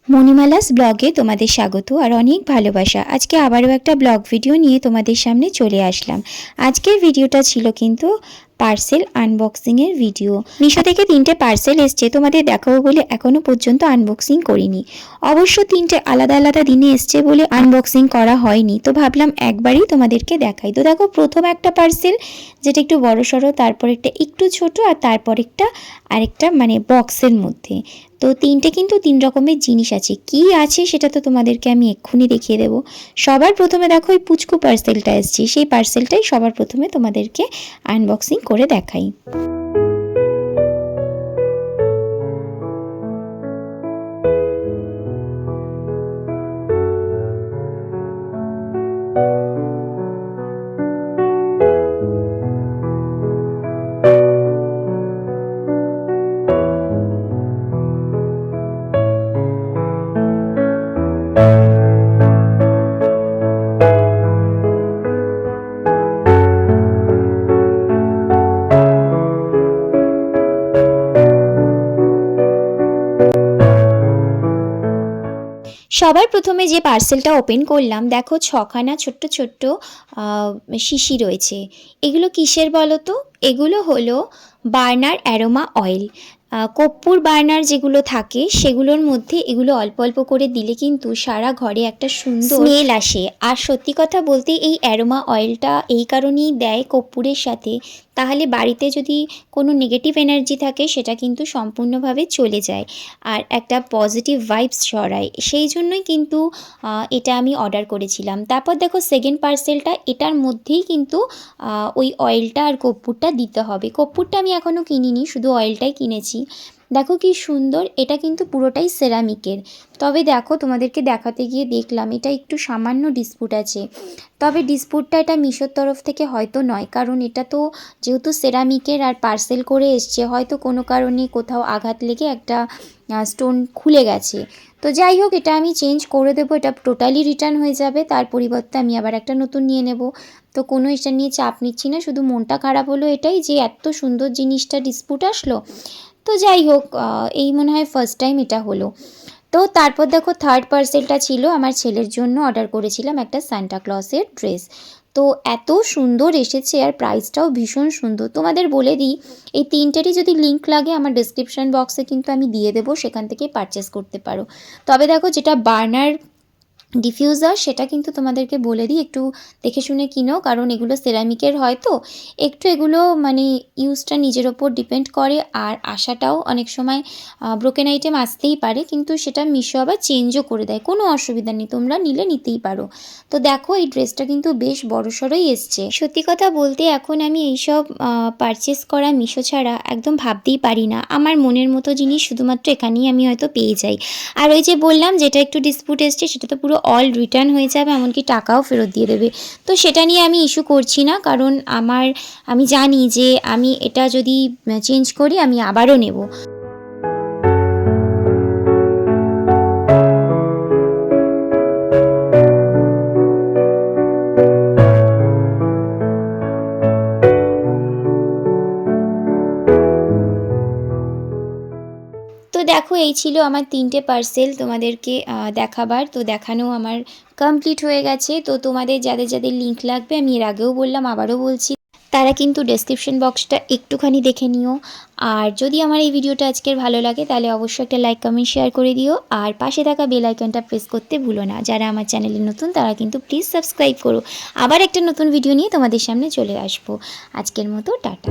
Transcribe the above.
মণিমালাস ব্লগে তোমাদের স্বাগত আর অনেক ভালোবাসা। আজকে আবারও একটা ব্লগ ভিডিও নিয়ে তোমাদের সামনে চলে আসলাম। আজকের ভিডিওটা ছিল কিন্তু পার্সেল আনবক্সিংয়ের ভিডিও। মিশো থেকে 3টে পার্সেল এসছে, তোমাদের দেখাবো বলে এখনও পর্যন্ত আনবক্সিং করিনি। অবশ্য 3টে আলাদা আলাদা দিনে এসছে বলে আনবক্সিং করা হয়নি, তো ভাবলাম একবারই তোমাদেরকে দেখাই। তো দেখো, প্রথম একটা পার্সেল যেটা একটু বড় সড়ো, তারপর একটা একটু ছোট, আর তারপর আরেকটা মানে বক্সের মধ্যে। তো 3টে কিন্তু 3 রকমের জিনিস আছে। কি আছে সেটা তো তোমাদেরকে আমি এক্ষুনি দেখিয়ে দেবো। সবার প্রথমে দেখো এই পুচকু পার্সেলটা এসছে, সেই পার্সেলটাই সবার প্রথমে তোমাদেরকে আনবক্সিং করে দেখাই। সবার প্রথমে যে পার্সেলটা ওপেন করলাম, দেখো 6খানা ছোট্ট ছোট্ট শিশি রয়েছে। এগুলো কিসের বলো তো? এগুলো হলো বার্নার অ্যারোমা অয়েল। কর্পূর বার্নার যেগুলো থাকে সেগুলোর মধ্যে এগুলো অল্প অল্প করে দিলে কিন্তু সারা ঘরে একটা সুন্দর স্মেল আসে। আর সত্যি কথা বলতে এই অ্যারোমা অয়েলটা এই কারণেই দেয় কর্পূরের সাথে, তাহলে বাড়িতে যদি কোনো নেগেটিভ এনার্জি থাকে সেটা কিন্তু সম্পূর্ণভাবে চলে যায় আর একটা পজিটিভ ভাইবস ছড়ায়। সেই জন্যই কিন্তু এটা আমি অর্ডার করেছিলাম। তারপর দেখো সেকেন্ড পার্সেলটা, এটার মধ্যেই কিন্তু ওই অয়েলটা আর কর্পূরটা দিতে হবে। কর্পূরটা আমি এখনও কিনিনি, শুধু অয়েলটাই কিনেছি। দেখো কি সুন্দর, এটা কিন্তু পুরোটাই সেরামিকের। তবে দেখো তোমাদেরকে দেখাতে গিয়ে দেখলাম এটা একটু সামান্য ডিসপুট আছে। তবে ডিসপুটটা এটা মিশোর তরফ থেকে হয়তো নয়, কারণ এটা তো যেহেতু সেরামিকের আর পার্সেল করে এসছে, হয়তো কোনো কারণে কোথাও আঘাত লেগে একটা স্টোন খুলে গেছে। তো যাই হোক, এটা আমি চেঞ্জ করে দেবো, এটা টোটালি রিটার্ন হয়ে যাবে। তার পরিবর্তে আমি আবার একটা নতুন নিয়ে নেব। তো কোনো এটা নিয়ে চাপ নিচ্ছি না, শুধু মনটা খারাপ হলো এটাই যে এত সুন্দর জিনিসটা ডিসপুট আসলো। তো যাই হোক, এই মনে হয় ফার্স্ট টাইম এটা হলো। তো তারপর দেখো থার্ড পার্সেলটা ছিল আমার ছেলের জন্য, অর্ডার করেছিলাম একটা সান্টা ক্লসের ড্রেস। তো এত সুন্দর এসেছে আর প্রাইসটাও ভীষণ সুন্দর। তোমাদের বলে দিই, এই 3টেরই যদি লিঙ্ক লাগে আমার ডিসক্রিপশান বক্সে কিন্তু আমি দিয়ে দেবো, সেখান থেকে পারচেস করতে পারো। তবে দেখো যেটা বার্নার ডিফিউজার সেটা কিন্তু তোমাদেরকে বলে দিই একটু দেখে শুনে কিনো, কারণ এগুলো সেরামিকের হয় তো একটু এগুলো মানে ইউজটা নিজের ওপর ডিপেন্ড করে। আর আসাটাও অনেক সময় ব্রোকেন আইটেম আসতেই পারে, কিন্তু সেটা মিশো আবার চেঞ্জও করে দেয়, কোনো অসুবিধা নেই, তোমরা নিলে নিতেই পারো। তো দেখো এই ড্রেসটা কিন্তু বেশ বড়সড়ই এসছে। সত্যি কথা বলতে এখন আমি এইসব পারচেস করা মিশো ছাড়া একদম ভাবতেই পারি না। আমার মনের মতো জিনিস শুধুমাত্র এখানেই আমি হয়তো পেয়ে যাই। আর ওই যে বললাম যেটা একটু ডিসপুট এসছে সেটা তো পুরো অল রিটার্ন হয়ে যাবে, এমনকি টাকাও ফেরত দিয়ে দেবে। তো সেটা নিয়ে আমি ইস্যু করছি না, কারণ আমি জানি যে আমি এটা যদি চেঞ্জ করি আমি আবারও নেব। তো দেখো এই ছিল আমার 3টে পার্সেল তোমাদেরকে দেখাবার। তো দেখানো আমার কমপ্লিট হয়ে গেছে। তো তোমাদের যাদের যাদের লিঙ্ক লাগবে, আমি এর আগেও বললাম আবারও বলছি, তারা কিন্তু ডেসক্রিপশন বক্সটা একটুখানি দেখে নিও। আর যদি আমার এই ভিডিওটা আজকের ভালো লাগে তাহলে অবশ্যই একটা লাইক কমেন্ট শেয়ার করে দিও, আর পাশে থাকা বেল আইকনটা প্রেস করতে ভুলো না। যারা আমার চ্যানেলে নতুন তারা কিন্তু প্লিজ সাবস্ক্রাইব করো। আবার একটা নতুন ভিডিও নিয়ে তোমাদের সামনে চলে আসবো। আজকের মতো টাটা।